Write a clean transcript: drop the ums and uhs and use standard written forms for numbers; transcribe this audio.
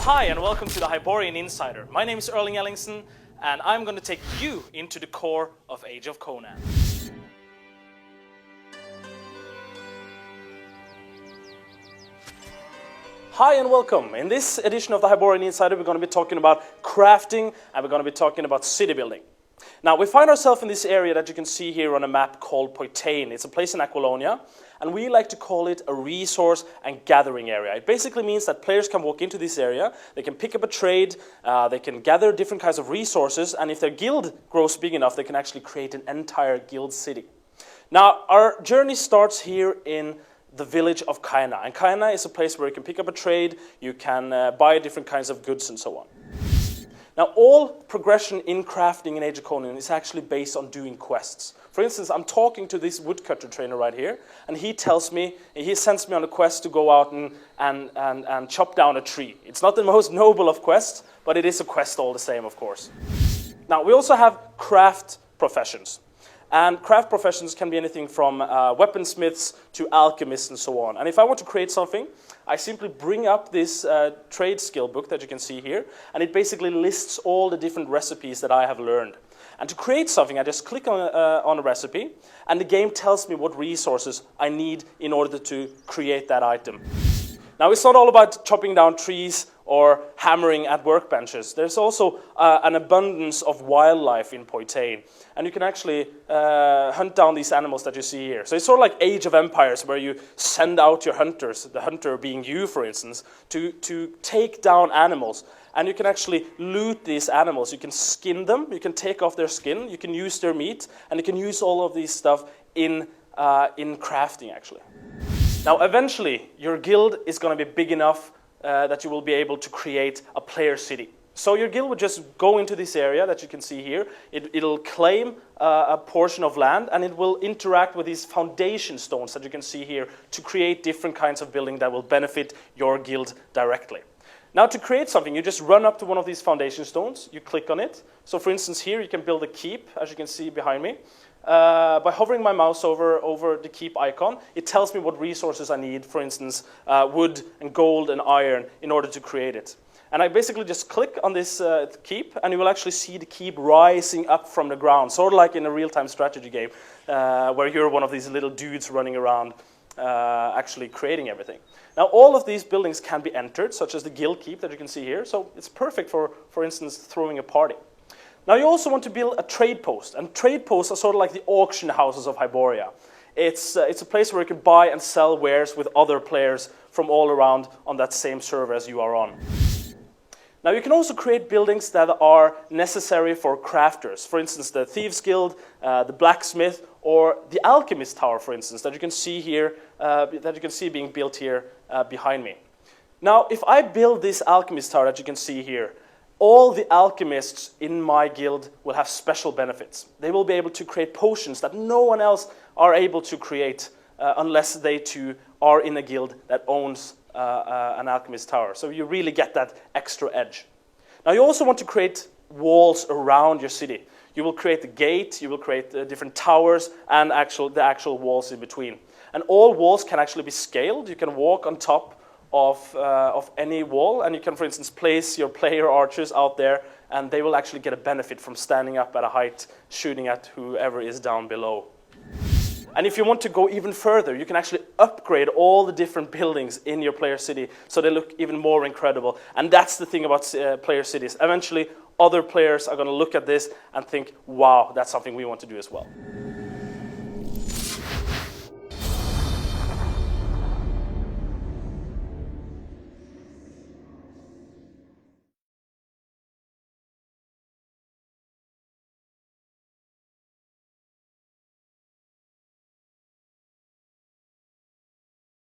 Hi and welcome to the Hyborian Insider. My name is Erling Ellingsen and I'm going to take you into the core of Age of Conan. Hi and welcome. In this edition of the Hyborian Insider we're going to be talking about crafting and we're going to be talking about city building. Now we find ourselves in this area that you can see here on a map called Poitain. It's a place in Aquilonia and we like to call it a resource and gathering area. It basically means that players can walk into this area, they can pick up a trade, they can gather different kinds of resources, and if their guild grows big enough they can actually create an entire guild city. Now our journey starts here in the village of Conan, and Conan is a place where you can pick up a trade, you can buy different kinds of goods and so on. Now, all progression in crafting in Age of Conan is actually based on doing quests. For instance, I'm talking to this woodcutter trainer right here, and he tells me, he sends me on a quest to go out and chop down a tree. It's not the most noble of quests, but it is a quest all the same, of course. Now, we also have craft professions. And craft professions can be anything from weaponsmiths to alchemists and so on. And if I want to create something, I simply bring up this trade skill book that you can see here, and it basically lists all the different recipes that I have learned. And to create something, I just click on a recipe, and the game tells me what resources I need in order to create that item. Now, it's not all about chopping down trees or hammering at workbenches. There's also an abundance of wildlife in Poitain, and you can actually hunt down these animals that you see here. So it's sort of like Age of Empires, where you send out your hunters, the hunter being you, for instance, to take down animals. And you can actually loot these animals. You can skin them, you can take off their skin, you can use their meat, and you can use all of these stuff in crafting, actually. Now, eventually, your guild is going to be big enough that you will be able to create a player city. So your guild would just go into this area that you can see here. It'll claim a portion of land, and it will interact with these foundation stones that you can see here to create different kinds of building that will benefit your guild directly. Now, to create something, you just run up to one of these foundation stones, you click on it. So for instance, here you can build a keep, as you can see behind me. By hovering my mouse over the keep icon, it tells me what resources I need, for instance, wood and gold and iron, in order to create it. And I basically just click on this keep, and you will actually see the keep rising up from the ground, sort of like in a real-time strategy game, where you're one of these little dudes running around actually creating everything. Now, all of these buildings can be entered, such as the guild keep that you can see here, so it's perfect for instance, throwing a party. Now, you also want to build a trade post, and trade posts are sort of like the auction houses of Hyboria. It's a place where you can buy and sell wares with other players from all around on that same server as you are on. Now, you can also create buildings that are necessary for crafters. For instance, the Thieves Guild, the Blacksmith, or the Alchemist Tower, for instance, that you can see here, that you can see being built here behind me. Now, if I build this Alchemist Tower that you can see here, all the alchemists in my guild will have special benefits. They will be able to create potions that no one else are able to create unless they too are in a guild that owns an alchemist tower. So you really get that extra edge. Now, you also want to create walls around your city. You will create the gate, you will create different towers, and the actual walls in between. And all walls can actually be scaled. You can walk on top of any wall, and you can, for instance, place your player archers out there, and they will actually get a benefit from standing up at a height, shooting at whoever is down below. And if you want to go even further, you can actually upgrade all the different buildings in your player city so they look even more incredible. And that's the thing about player cities. Eventually, other players are going to look at this and think, wow, that's something we want to do as well.